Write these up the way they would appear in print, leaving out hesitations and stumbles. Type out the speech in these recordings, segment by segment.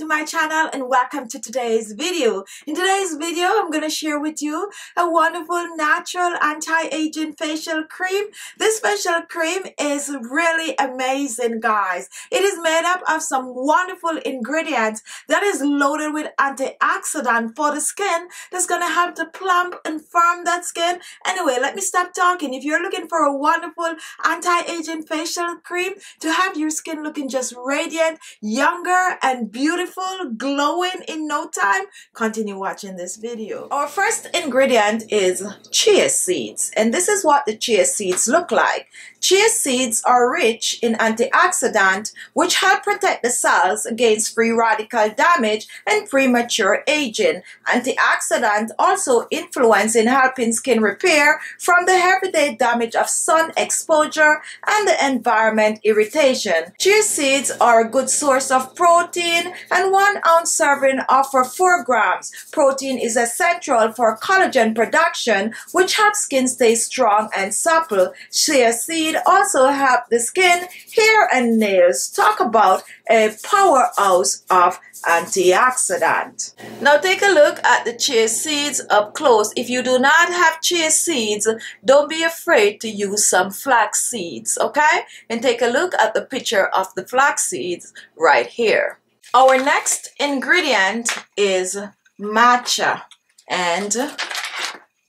my channel and welcome to today's video. In today's video, I'm going to share with you a wonderful natural anti-aging facial cream. This facial cream is really amazing, guys. It is made up of some wonderful ingredients that is loaded with antioxidant for the skin that's going to help to plump and firm that skin. Anyway, let me stop talking. If you're looking for a wonderful anti-aging facial cream to have your skin looking just radiant, younger and beautiful, glowing in no time, continue watching this video. Our first ingredient is chia seeds, and this is what the chia seeds look like. Chia seeds are rich in antioxidant which help protect the cells against free radical damage and premature aging. Antioxidants also influence in helping skin repair from the everyday damage of sun exposure and the environment irritation. Chia seeds are a good source of protein, and 1 ounce serving offer 4 grams. Protein is essential for collagen production, which helps skin stay strong and supple. Chia seed also help the skin, hair, and nails. Talk about a powerhouse of antioxidant. Now take a look at the chia seeds up close. If you do not have chia seeds, don't be afraid to use some flax seeds, okay? And take a look at the picture of the flax seeds right here. Our next ingredient is matcha, and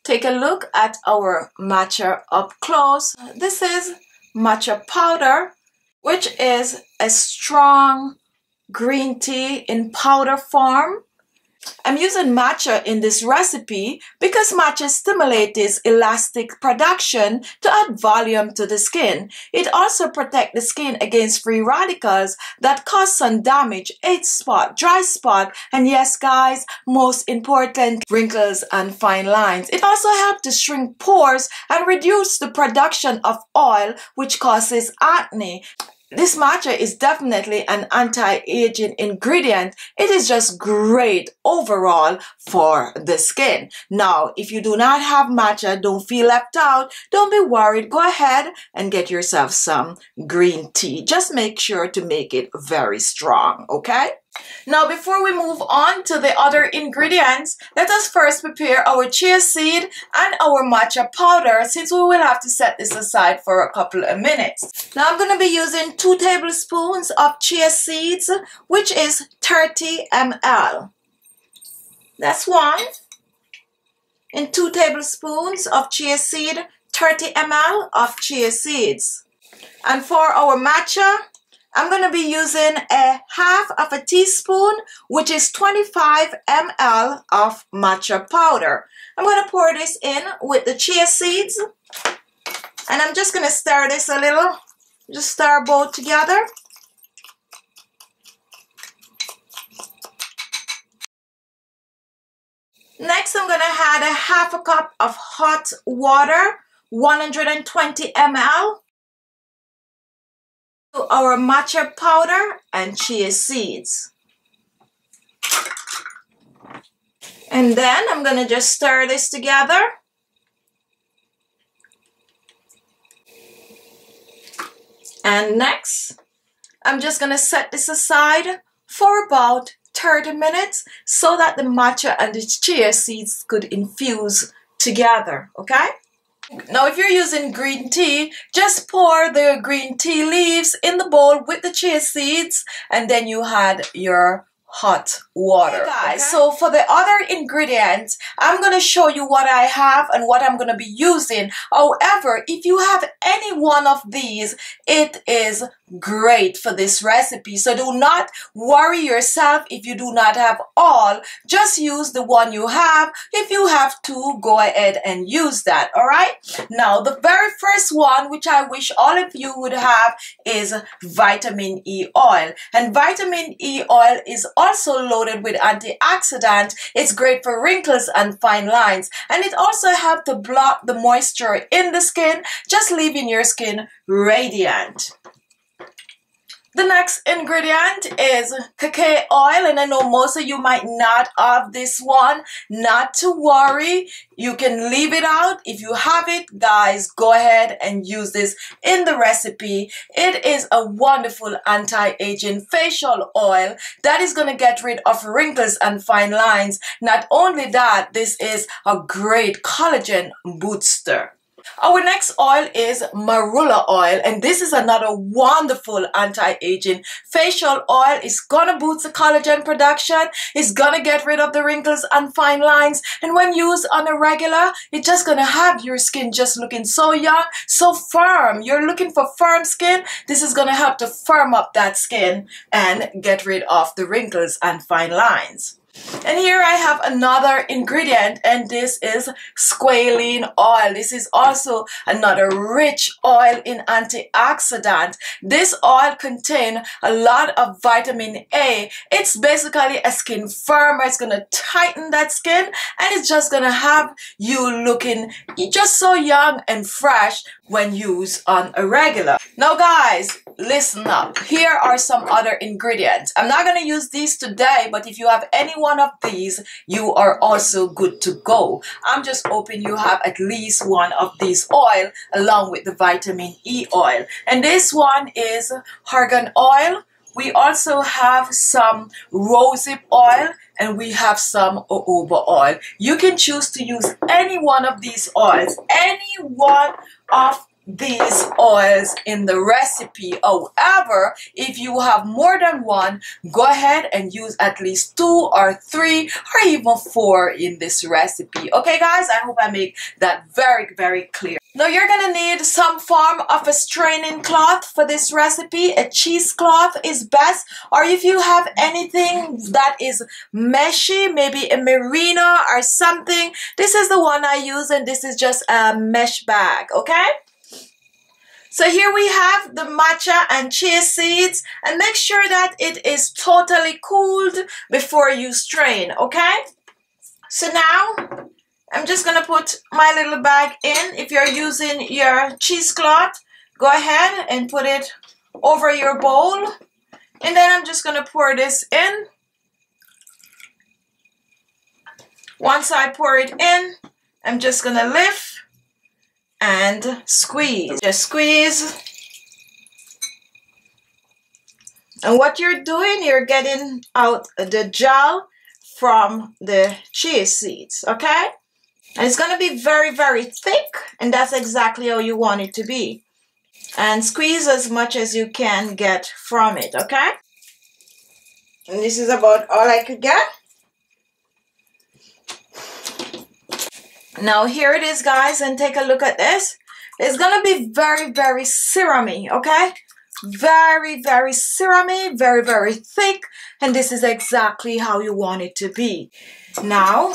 take a look at our matcha up close. This is matcha powder, which is a strong green tea in powder form. I'm using matcha in this recipe because matcha stimulates elastic production to add volume to the skin. It also protects the skin against free radicals that cause sun damage, age spot, dry spot, and yes guys, most important, wrinkles and fine lines. It also helps to shrink pores and reduce the production of oil, which causes acne. This matcha is definitely an anti-aging ingredient. It is just great overall for the skin. Now, if you do not have matcha, don't feel left out. Don't be worried. Go ahead and get yourself some green tea. Just make sure to make it very strong, okay? Now, before we move on to the other ingredients, let us first prepare our chia seed and our matcha powder, since we will have to set this aside for a couple of minutes. Now, I'm going to be using 2 tablespoons of chia seeds, which is 30 ml. That's 1. And 2 tablespoons of chia seed, 30 ml of chia seeds. And for our matcha, I'm going to be using a half of a teaspoon, which is 25 ml of matcha powder. I'm going to pour this in with the chia seeds, and I'm just going to stir this a little. Just stir both together. Next, I'm going to add a half a cup of hot water, 120 ml. Our matcha powder and chia seeds. And then I'm going to just stir this together. And next, I'm just going to set this aside for about 30 minutes so that the matcha and the chia seeds could infuse together, okay? Now, if you're using green tea, just pour the green tea leaves in the bowl with the chia seeds, and then you add your hot water. Hey guys, okay? So for the other ingredients, I'm going to show you what I have and what I'm going to be using. However, if you have any one of these, it is great for this recipe. So do not worry yourself if you do not have all. Just use the one you have. If you have 2, go ahead and use that. All right. Now, the very first one, which I wish all of you would have, is vitamin E oil. And vitamin E oil is also loaded with antioxidant. It's great for wrinkles and fine lines. And it also helps to block the moisture in the skin, just leaving your skin radiant. The next ingredient is cacao oil, and I know most of you might not have this one. Not to worry, you can leave it out. If you have it, guys, go ahead and use this in the recipe. It is a wonderful anti-aging facial oil that is going to get rid of wrinkles and fine lines. Not only that, this is a great collagen booster. Our next oil is marula oil, and this is another wonderful anti-aging facial oil. It's gonna boost the collagen production, it's gonna get rid of the wrinkles and fine lines, and when used on a regular, it's just gonna have your skin just looking so young, so firm. You're looking for firm skin, this is gonna help to firm up that skin and get rid of the wrinkles and fine lines. And here I have another ingredient, and this is squalene oil. This is also another rich oil in antioxidant. This oil contains a lot of vitamin A. It's basically a skin firmer. It's going to tighten that skin, and it's just going to have you looking just so young and fresh when used on a regular. Now guys, listen up. Here are some other ingredients. I'm not going to use these today, but if you have any one of these, you are also good to go. I'm just hoping you have at least one of these oil along with the vitamin E oil. And this one is argan oil. We also have some rosehip oil, and we have some jojoba oil. You can choose to use any one of these oils, any one of these oils in the recipe. However, if you have more than one, go ahead and use at least 2 or 3 or even 4 in this recipe. Okay guys, I hope I make that very clear. Now you're gonna need some form of a straining cloth for this recipe. A cheesecloth is best, or if you have anything that is meshy, maybe a merino or something, this is the one I use, and this is just a mesh bag. Okay, so here we have the matcha and chia seeds, and make sure that it is totally cooled before you strain. Okay, so now I'm just gonna put my little bag in. If you're using your cheesecloth, go ahead and put it over your bowl, and then I'm just gonna pour this in. Once I pour it in, I'm just gonna lift and squeeze. Just squeeze. And what you're doing, you're getting out the gel from the chia seeds, okay? And it's going to be very thick, and that's exactly how you want it to be. And squeeze as much as you can get from it, okay? And this is about all I could get. Now here it is, guys, and take a look at this. It's gonna be very serumy, okay? Very serumy, very thick, and this is exactly how you want it to be. Now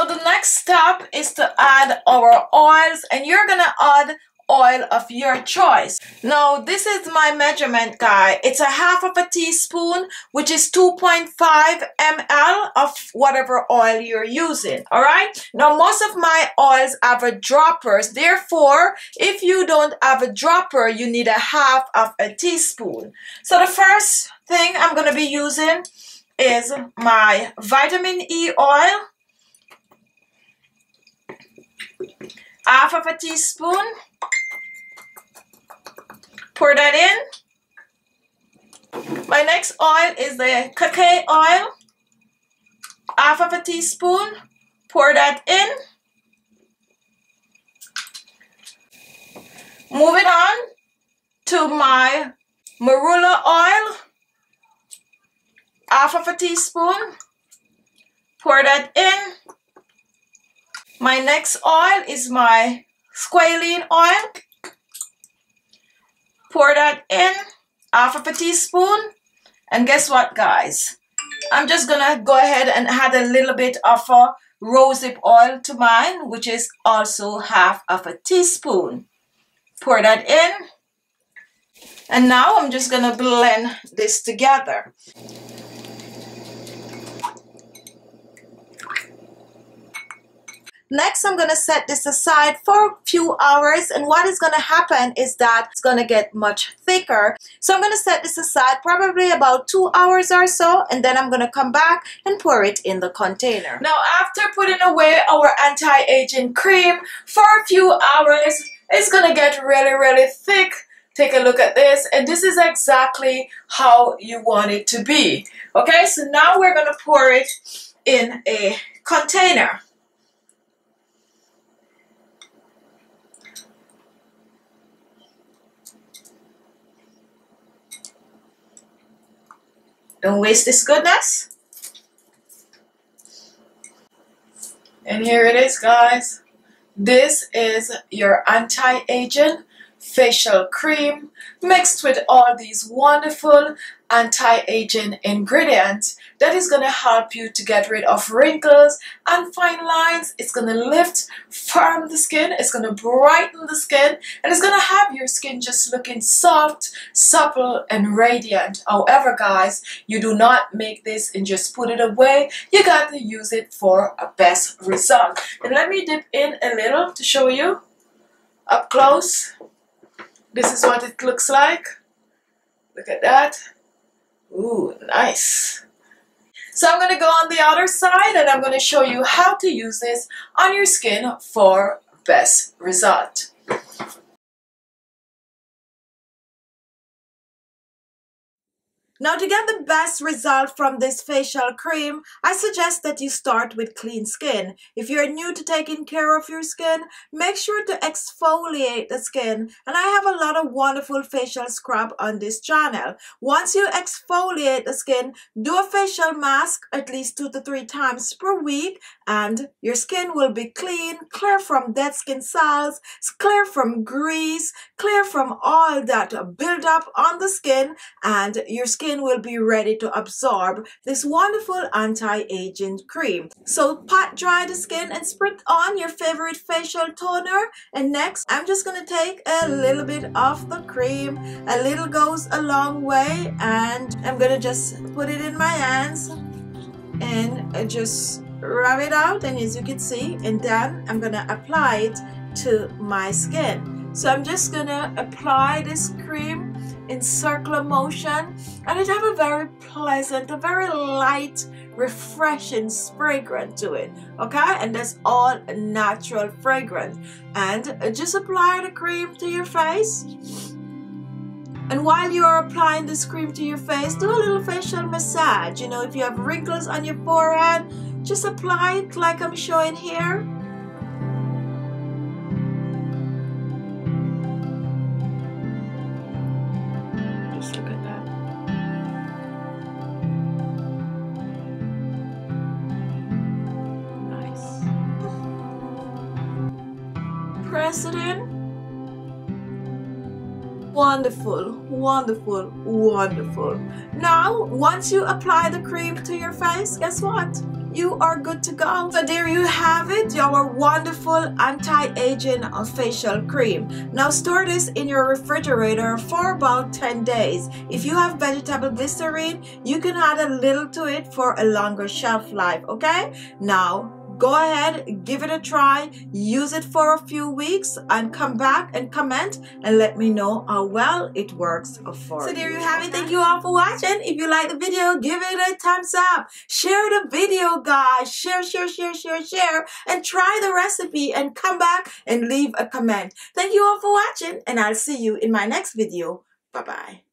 the next step is to add our oils, and you're gonna add oil of your choice. Now this is my measurement guide. It's 1/2 teaspoon, which is 2.5 ml of whatever oil you're using. All right, now most of my oils have a droppers, therefore if you don't have a dropper, you need 1/2 teaspoon. So the first thing I'm going to be using is my vitamin E oil, 1/2 teaspoon. Pour that in. My next oil is the cacao oil, 1/2 teaspoon. Pour that in. Moving on to my marula oil, 1/2 teaspoon. Pour that in. My next oil is my squalene oil. Pour that in, 1/2 teaspoon. And guess what, guys? I'm just gonna go ahead and add a little bit of a rosehip oil to mine, which is also 1/2 teaspoon. Pour that in. And now I'm just gonna blend this together. Next, I'm going to set this aside for a few hours, and what is going to happen is that it's going to get much thicker. So I'm going to set this aside probably about 2 hours or so, and then I'm going to come back and pour it in the container. Now, after putting away our anti-aging cream for a few hours, it's going to get really, really thick. Take a look at this, and this is exactly how you want it to be. Okay, so now we're going to pour it in a container. Don't waste this goodness. And here it is, guys. This is your anti-aging facial cream mixed with all these wonderful anti-aging ingredients that is going to help you to get rid of wrinkles and fine lines. It's going to lift, firm the skin, it's going to brighten the skin, and it's going to have your skin just looking soft, supple, and radiant. However, guys, you do not make this and just put it away. You got to use it for a best result. And let me dip in a little to show you up close. This is what it looks like. Look at that. Ooh, nice. So I'm going to go on the other side, and I'm going to show you how to use this on your skin for best result. Now, to get the best result from this facial cream, I suggest that you start with clean skin. If you're new to taking care of your skin, make sure to exfoliate the skin. And I have a lot of wonderful facial scrub on this channel. Once you exfoliate the skin, do a facial mask at least 2 to 3 times per week, and your skin will be clean, clear from dead skin cells, clear from grease, clear from all that buildup on the skin, and your skin will be ready to absorb this wonderful anti-aging cream. So pat dry the skin and spritz on your favorite facial toner. And next, I'm just going to take a little bit of the cream. A little goes a long way, and I'm going to just put it in my hands and just rub it out, and as you can see, and then I'm going to apply it to my skin. So I'm just going to apply this cream in circular motion, and it have a very pleasant, a very light, refreshing fragrance to it. Okay, and that's all natural fragrance. And just apply the cream to your face, and while you are applying this cream to your face, do a little facial massage. You know, if you have wrinkles on your forehead, just apply it like I'm showing here. Press it in. Wonderful, wonderful, wonderful. Now, once you apply the cream to your face, guess what? You are good to go. So there you have it, your wonderful anti-aging facial cream. Now store this in your refrigerator for about 10 days. If you have vegetable glycerine, you can add a little to it for a longer shelf life, okay? Now, go ahead, give it a try, use it for a few weeks, and come back and comment and let me know how well it works for you. So there you have it. Thank you all for watching. If you like the video, give it a thumbs up. Share the video, guys. Share, and try the recipe and come back and leave a comment. Thank you all for watching, and I'll see you in my next video. Bye-bye.